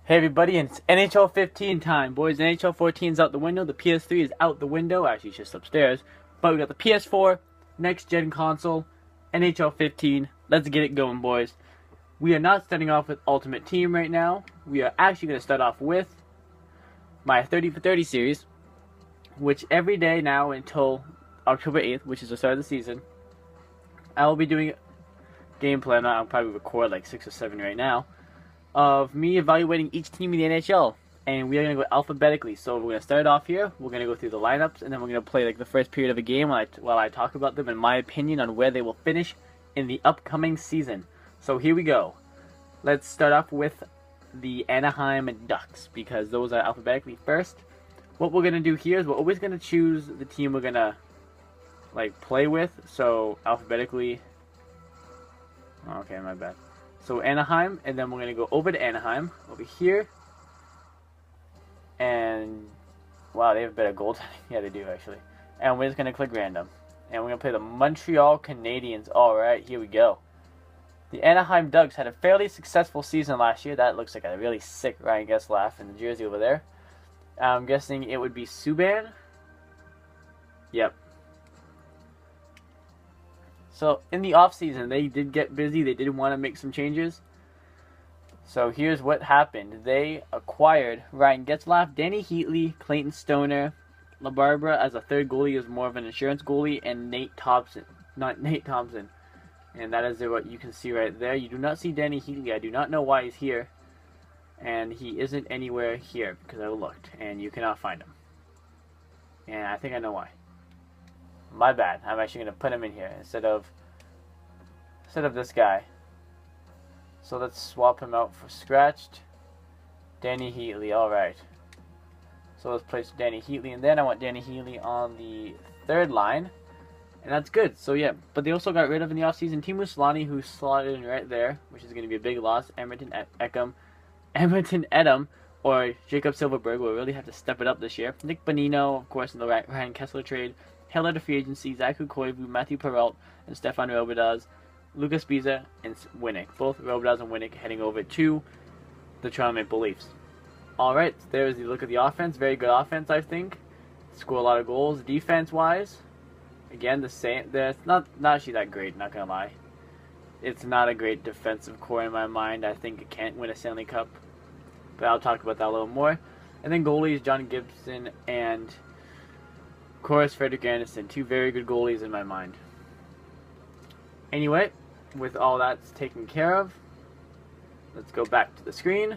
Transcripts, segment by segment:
Hey everybody, and it's NHL 15 time, boys. NHL 14 is out the window. The PS3 is out the window. Actually, it's just upstairs. But we got the PS4, next gen console, NHL 15. Let's get it going, boys. We are not starting off with Ultimate Team right now. We are actually going to start off with my 30 for 30 series, which every day now until October 8th, which is the start of the season, I will be doing gameplay. I'll probably record like 6 or 7 right now, of me evaluating each team in the NHL, and we are going to go alphabetically. So we're going to start off here, we're going to go through the lineups, and then we're going to play like the first period of a game while I talk about them and my opinion on where they will finish in the upcoming season. So here we go. Let's start off with the Anaheim Ducks, because those are alphabetically first. What we're going to do here is we're always going to choose the team we're going to like play with, so alphabetically. Okay, my bad. So Anaheim, and then we're going to go over to Anaheim, over here. And, wow, they have better goaltending. Yeah, they do, actually. And we're just going to click random. And we're going to play the Montreal Canadiens. Alright, here we go. The Anaheim Ducks had a fairly successful season last year. That looks like a really sick Ryan Getzlaf in the jersey over there. I'm guessing it would be Subban. Yep. So, in the offseason, they did get busy. They did want to make some changes. So, here's what happened. They acquired Ryan Getzlaf, Danny Heatley, Clayton Stoner, LaBarbera as a third goalie, is more of an insurance goalie, and Nate Thompson. Not Nate Thompson. And that is what you can see right there. You do not see Danny Heatley. I do not know why he's here. And he isn't anywhere here, because I looked, and you cannot find him. And I think I know why. My bad. I'm actually going to put him in here instead of this guy. So let's swap him out for scratched. Danny Heatley. Alright. So let's place Danny Heatley, and then I want Danny Heatley on the third line. And that's good. So yeah. But they also got rid of in the offseason Teemu Selanne, who slotted in right there, which is going to be a big loss. Edmonton Edom, or Jacob Silverberg will really have to step it up this year. Nick Bonino, of course, in the Ryan Kessler trade. Held out of free agency, Zach Koivu, Matthew Perrault, and Stefan Robidas, Lucas Biza, and Winnick. Both Robidas and Winnick heading over to the Toronto Maple Leafs. Alright, there's the look at the offense. Very good offense, I think. Score a lot of goals. Defense-wise, again, the same. It's not actually that great, not going to lie. It's not a great defensive core in my mind. I think it can't win a Stanley Cup. But I'll talk about that a little more. And then goalies, John Gibson and, of course, Frederik Andersen. Two very good goalies in my mind. Anyway, with all that's taken care of, let's go back to the screen.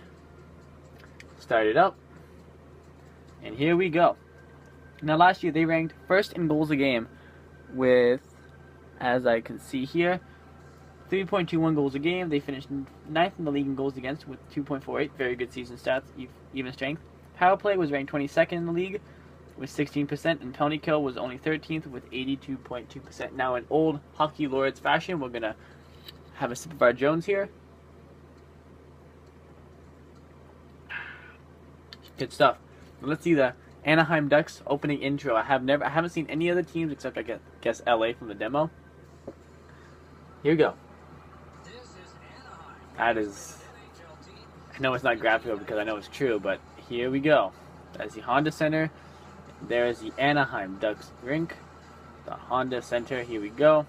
Start it up. And here we go. Now, last year they ranked first in goals a game with, as I can see here, 3.21 goals a game. They finished 9th in the league in goals against with 2.48. Very good season stats, even strength. Power play was ranked 22nd in the league with 16%, and penalty kill was only 13th with 82.2%. Now, in old Hockey Lords fashion, we're going to have a sip of our Jones here. Good stuff. Let's see the Anaheim Ducks opening intro. I haven't seen any other teams except, I guess, LA from the demo. Here we go. That is, I know it's not graphical because I know it's true, but here we go. That's the Honda Center. There's the Anaheim Ducks rink. The Honda Center, here we go.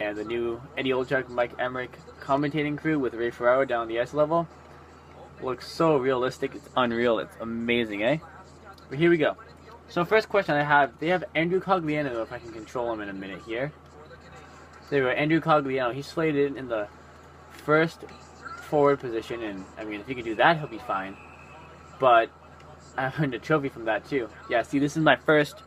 And the new Eddie Olczyk, Mike Emmerich commentating crew with Ray Ferraro down the ice level. Looks so realistic, it's unreal, it's amazing, eh? But here we go. So first question I have, they have Andrew Cogliano, if I can control him in a minute here. There we go, Andrew Cogliano. He's slated in the first forward position, and I mean, if he can do that, he'll be fine. But I earned a trophy from that too. Yeah, see, this is my first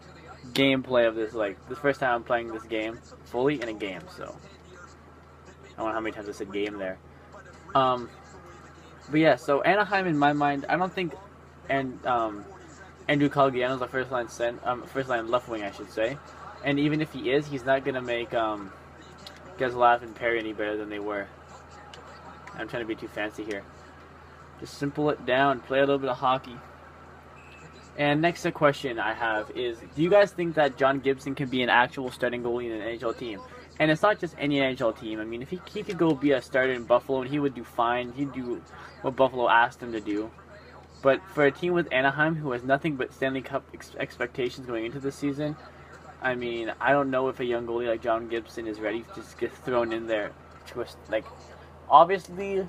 gameplay of this, like, the first time I'm playing this game fully in a game, so I don't know how many times I said game there. But yeah, so Anaheim, in my mind, I don't think Andrew Cogliano's a first line left wing, I should say. And even if he is, he's not gonna make Getzlaf and Perry any better than they were. I'm trying to be too fancy here. Just simple it down, play a little bit of hockey. And next question I have is, do you guys think that John Gibson can be an actual starting goalie in an NHL team? And it's not just any NHL team. I mean, if he could go be a starter in Buffalo, and he would do fine. He'd do what Buffalo asked him to do. But for a team with Anaheim, who has nothing but Stanley Cup expectations going into this season, I mean, I don't know if a young goalie like John Gibson is ready to just get thrown in there. Like, obviously, I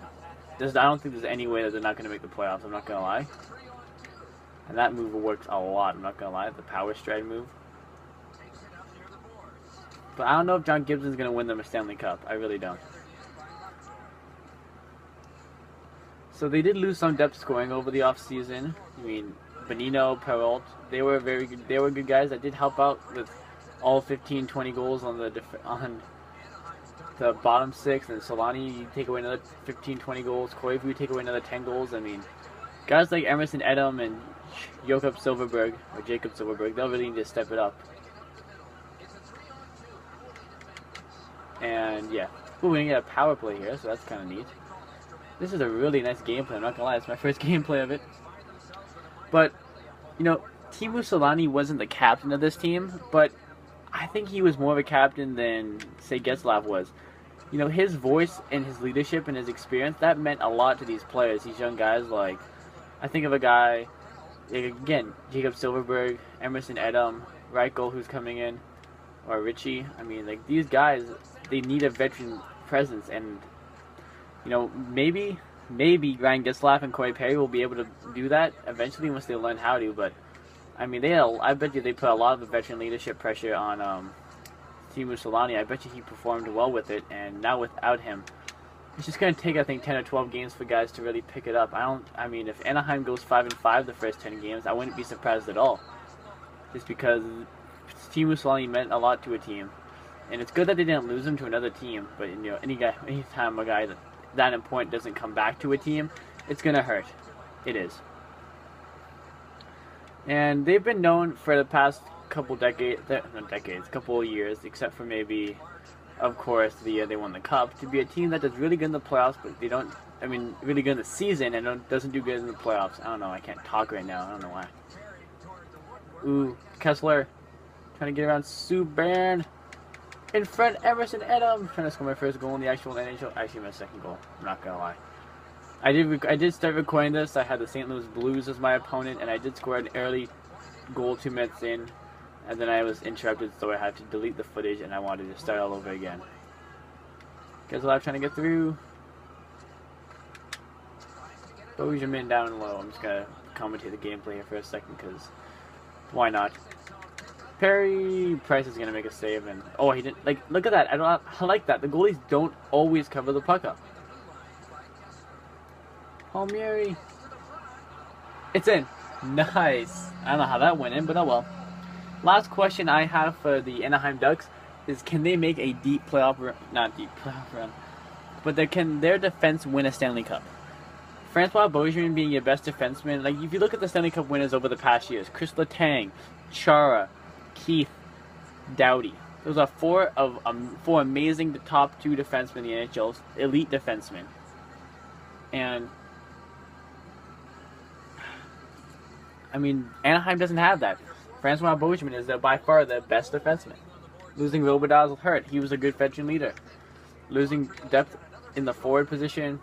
don't think there's any way that they're not going to make the playoffs. I'm not going to lie. And that move works a lot. I'm not going to lie. The power stride move. But I don't know if John Gibson's going to win them a Stanley Cup. I really don't. So they did lose some depth scoring over the offseason. I mean, Bonino, Perrault, they were very good. They were good guys that did help out with all 15, 20 goals on the bottom six. And Solani, you take away another 15, 20 goals. Koivu, you take away another 10 goals. I mean, guys like Emerson Edom and Jakob Silfverberg, they'll really need to step it up. And yeah, ooh, we get a power play here, so that's kind of neat. This is a really nice gameplay, I'm not gonna lie, it's my first gameplay of it. But, you know, Teemu Selanne wasn't the captain of this team, but I think he was more of a captain than, say, Getzlaf was. You know, his voice and his leadership and his experience, that meant a lot to these players, these young guys. Like, I think of a guy, again, Jakob Silfverberg, Emerson Edom, Reichel, who's coming in, or Richie. I mean, like, these guys, they need a veteran presence, and you know, maybe Ryan Getzlaf and Corey Perry will be able to do that eventually once they learn how to. But I mean, I bet you they put a lot of the veteran leadership pressure on Teemu Selanne. I bet you he performed well with it, and now without him, it's just going to take, I think, 10 or 12 games for guys to really pick it up. I mean, if Anaheim goes 5-5 the first 10 games, I wouldn't be surprised at all, just because Teemu Selanne meant a lot to a team. And it's good that they didn't lose him to another team, but you know, anytime a guy that important doesn't come back to a team, it's gonna hurt. It is. And they've been known for the past couple couple of years, except for maybe, of course, the year they won the cup, to be a team that does really good in the playoffs, but they don't. I mean, really good in the season and doesn't do good in the playoffs. I don't know. I can't talk right now. I don't know why. Ooh, Kessler trying to get around Subban. In front, Emerson Edom, trying to score my first goal in the actual NHL. Actually, my second goal. I'm not gonna lie. I did start recording this. I had the St. Louis Blues as my opponent, and I did score an early goal 2 minutes in, and then I was interrupted, so I had to delete the footage, and I wanted to start all over again. Getzlaf trying to get through. Bojamin down low. I'm just gonna commentate the gameplay here for a second, because why not? Perry Price is going to make a save, and oh, he didn't. Like, look at that. I like that. The goalies don't always cover the puck up. Palmieri. It's in. Nice. I don't know how that went in, but oh well. Last question I have for the Anaheim Ducks is, can they make a deep playoff run? Not deep playoff run, but can their defense win a Stanley Cup? Francois Beauchemin being your best defenseman. Like, if you look at the Stanley Cup winners over the past years, Chris Letang, Chara, Keith, Doughty. Those are four amazing top 2 defensemen in the NHL's elite defensemen. And I mean, Anaheim doesn't have that. Francois Beauchemin is by far the best defenseman. Losing Robidas hurt. He was a good veteran leader. Losing depth in the forward position.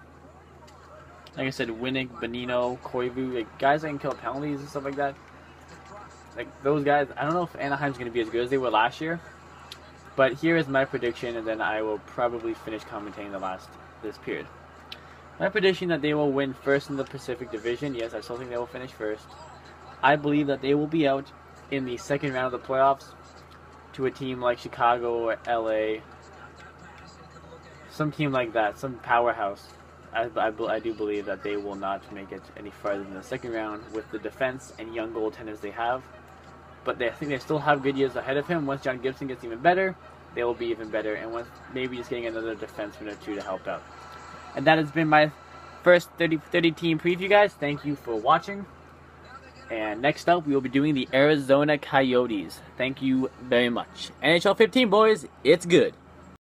Like I said, Winnick, Bonino, Koivu, like guys that can kill penalties and stuff like that. Like, those guys, I don't know if Anaheim's going to be as good as they were last year. But here is my prediction, and then I will probably finish commentating this period. My prediction that they will win first in the Pacific Division. Yes, I still think they will finish first. I believe that they will be out in the second round of the playoffs to a team like Chicago or LA. Some team like that, some powerhouse. I do believe that they will not make it any further than the second round with the defense and young goaltenders they have. But I think they still have good years ahead of him. Once John Gibson gets even better, they will be even better. And once maybe just getting another defenseman or two to help out. And that has been my first 30 team preview, guys. Thank you for watching. And next up, we will be doing the Arizona Coyotes. Thank you very much. NHL 15, boys. It's good.